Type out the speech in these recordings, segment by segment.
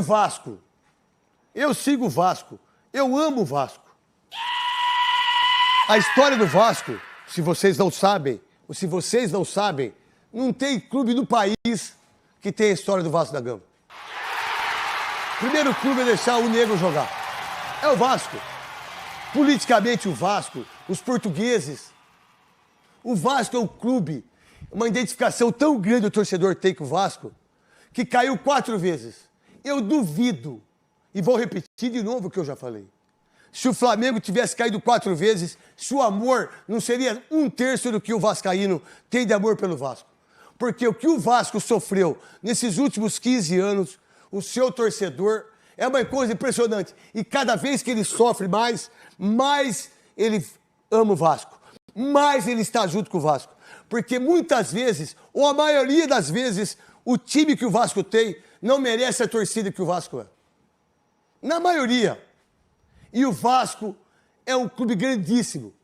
o Vasco. Eu sigo o Vasco. Eu amo o Vasco. A história do Vasco, se vocês não sabem, não tem clube no país que tem a história do Vasco da Gama. Primeiro clube a deixar o negro jogar. É o Vasco. Politicamente o Vasco, os portugueses. O Vasco é um clube, uma identificação tão grande o torcedor tem com o Vasco, que caiu 4 vezes. Eu duvido, e vou repetir de novo o que eu já falei. Se o Flamengo tivesse caído 4 vezes, se o amor não seria 1/3 do que o vascaíno tem de amor pelo Vasco. Porque o que o Vasco sofreu nesses últimos 15 anos, o seu torcedor, é uma coisa impressionante. E cada vez que ele sofre mais ele ama o Vasco. Mais ele está junto com o Vasco. Porque muitas vezes, ou a maioria das vezes, o time que o Vasco tem não merece a torcida que o Vasco é. Na maioria. E o Vasco é um clube grandíssimo,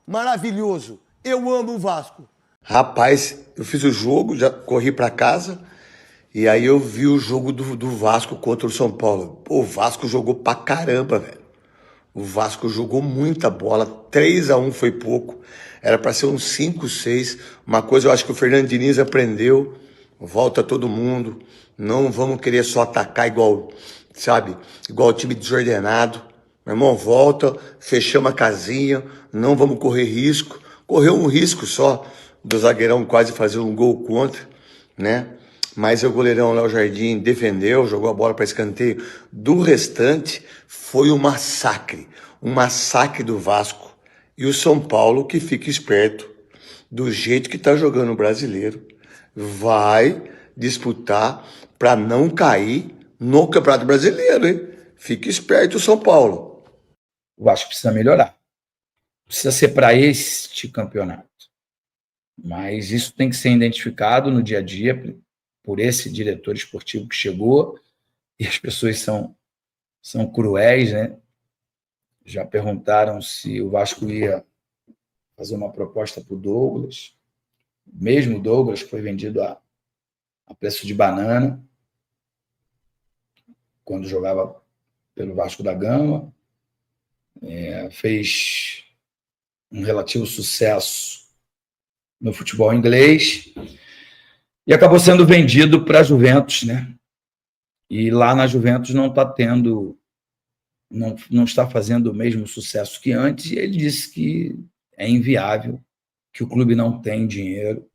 maravilhoso. Eu amo o Vasco. Rapaz, eu fiz o jogo, já corri pra casa e aí eu vi o jogo do Vasco contra o São Paulo. Pô, o Vasco jogou pra caramba, velho. O Vasco jogou muita bola, 3-1 foi pouco. Era pra ser uns 5-6. Uma coisa eu acho que o Fernando Diniz aprendeu. Volta todo mundo. Não vamos querer só atacar igual, sabe? Igual o time desordenado. Meu irmão, volta, fechamos a casinha, não vamos correr risco. Correu um risco só do zagueirão quase fazer um gol contra, né? Mas o goleirão Léo Jardim defendeu, jogou a bola para escanteio. Do restante, foi um massacre do Vasco. E o São Paulo, que fica esperto, do jeito que tá jogando o brasileiro, vai disputar para não cair no Campeonato Brasileiro, hein? Fica esperto o São Paulo. O Vasco precisa melhorar. Precisa ser para este campeonato. Mas isso tem que ser identificado no dia a dia por esse diretor esportivo que chegou, e as pessoas são cruéis, né? Já perguntaram se o Vasco ia fazer uma proposta para o Douglas. Mesmo o Douglas foi vendido a preço de banana quando jogava pelo Vasco da Gama. Fez um relativo sucesso no futebol inglês e acabou sendo vendido para a Juventus, né? E lá na Juventus não está tendo, não está fazendo o mesmo sucesso que antes, e ele disse que é inviável, que o clube não tem dinheiro,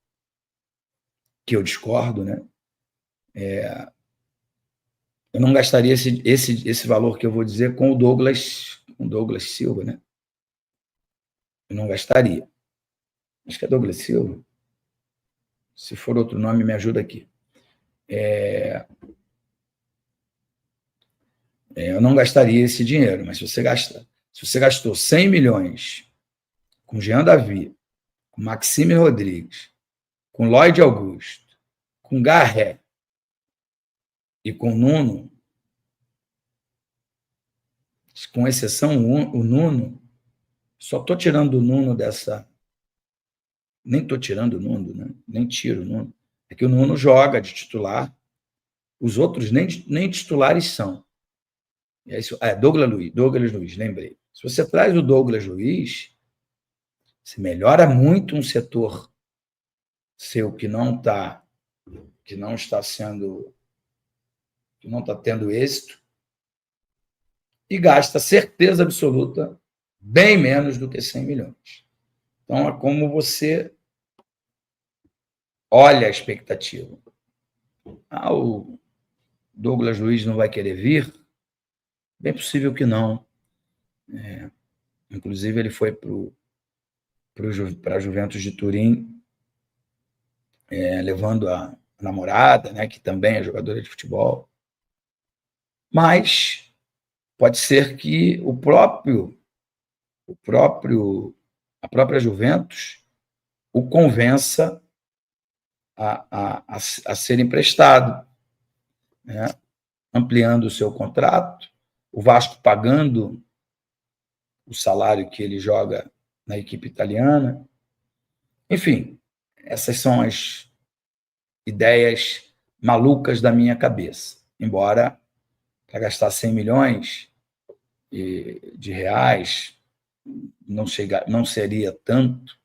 que eu discordo, né? Eu não gastaria esse valor que eu vou dizer com o Douglas Silva, né? Eu não gastaria. Acho que é Douglas Silva. Se for outro nome, me ajuda aqui. Eu não gastaria esse dinheiro, mas se você gastou 100 milhões com Jean Davi, com Maxime Rodrigues, com Lloyd Augusto, com Garré e com Nuno, com exceção o Nuno, só estou tirando o Nuno dessa... Nem estou tirando o Nuno, né? Nem tiro o Nuno. É que o Nuno joga de titular, os outros nem titulares são. Douglas Luiz, lembrei. Se você traz o Douglas Luiz, você melhora muito um setor seu que não está tendo êxito, e gasta certeza absoluta bem menos do que 100 milhões. Então, é como você olha a expectativa. O Douglas Luiz não vai querer vir? Bem possível que não. Inclusive, ele foi para a Juventus de Turim, levando a namorada, né, que também é jogadora de futebol. Mas pode ser que a própria Juventus o convença a ser emprestado, né? Ampliando o seu contrato, o Vasco pagando o salário que ele joga na equipe italiana. Enfim, essas são as ideias malucas da minha cabeça, embora para gastar 100 milhões de reais, não seria tanto,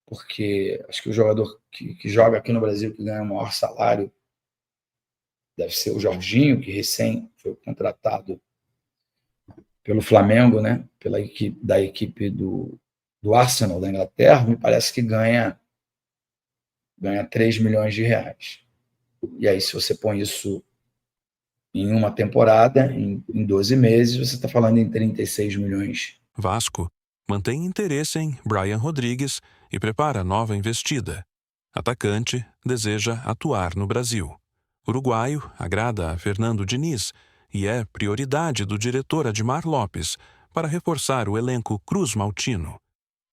porque acho que o jogador que joga aqui no Brasil, que ganha o maior salário, deve ser o Jorginho, que recém foi contratado pelo Flamengo, né? Da equipe do Arsenal, da Inglaterra, me parece que ganha 3 milhões de reais. E aí, se você põe isso em uma temporada, em 12 meses, você está falando em 36 milhões. Vasco mantém interesse em Brian Rodrigues e prepara nova investida. Atacante deseja atuar no Brasil. Uruguaio agrada a Fernando Diniz e é prioridade do diretor Admar Lopes para reforçar o elenco cruz-maltino.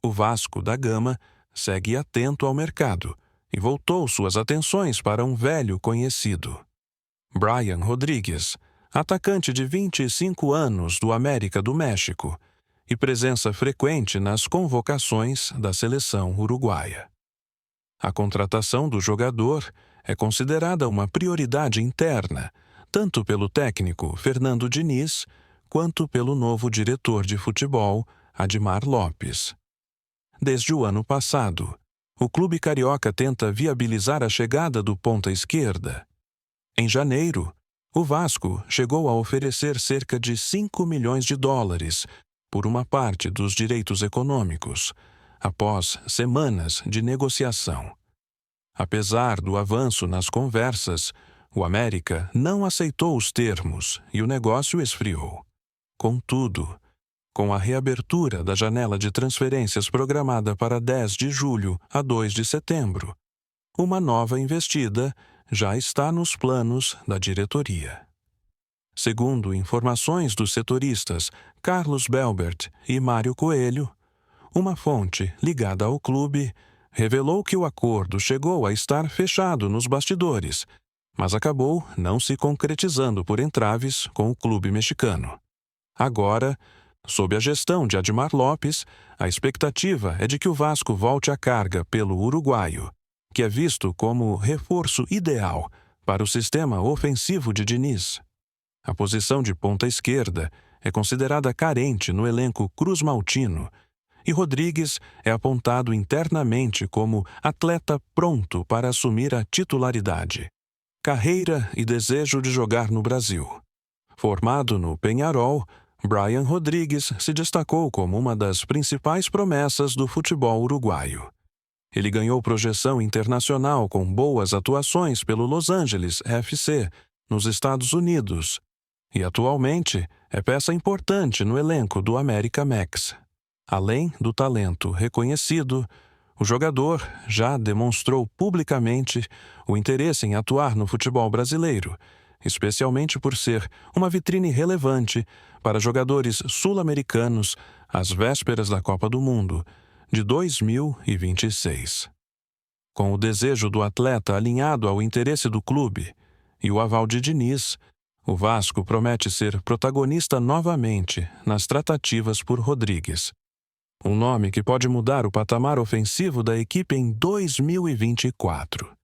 O Vasco da Gama segue atento ao mercado e voltou suas atenções para um velho conhecido. Brian Rodrigues, atacante de 25 anos do América do México e presença frequente nas convocações da seleção uruguaia. A contratação do jogador é considerada uma prioridade interna, tanto pelo técnico Fernando Diniz, quanto pelo novo diretor de futebol, Admar Lopes. Desde o ano passado, o clube carioca tenta viabilizar a chegada do ponta-esquerda. Em janeiro, o Vasco chegou a oferecer cerca de 5 milhões de dólares por uma parte dos direitos econômicos, após semanas de negociação. Apesar do avanço nas conversas, o América não aceitou os termos e o negócio esfriou. Contudo, com a reabertura da janela de transferências programada para 10 de julho a 2 de setembro, uma nova investida já está nos planos da diretoria. Segundo informações dos setoristas Carlos Belbert e Mário Coelho, uma fonte ligada ao clube revelou que o acordo chegou a estar fechado nos bastidores, mas acabou não se concretizando por entraves com o clube mexicano. Agora, sob a gestão de Admar Lopes, a expectativa é de que o Vasco volte à carga pelo uruguaio, que é visto como reforço ideal para o sistema ofensivo de Diniz. A posição de ponta-esquerda é considerada carente no elenco cruz-maltino e Rodrigues é apontado internamente como atleta pronto para assumir a titularidade. Carreira e desejo de jogar no Brasil. Formado no Peñarol, Brian Rodrigues se destacou como uma das principais promessas do futebol uruguaio. Ele ganhou projeção internacional com boas atuações pelo Los Angeles FC, nos Estados Unidos, e atualmente é peça importante no elenco do América Mex. Além do talento reconhecido, o jogador já demonstrou publicamente o interesse em atuar no futebol brasileiro, especialmente por ser uma vitrine relevante para jogadores sul-americanos às vésperas da Copa do Mundo de 2026. Com o desejo do atleta alinhado ao interesse do clube e o aval de Diniz, o Vasco promete ser protagonista novamente nas tratativas por Rodrigues. Um nome que pode mudar o patamar ofensivo da equipe em 2024.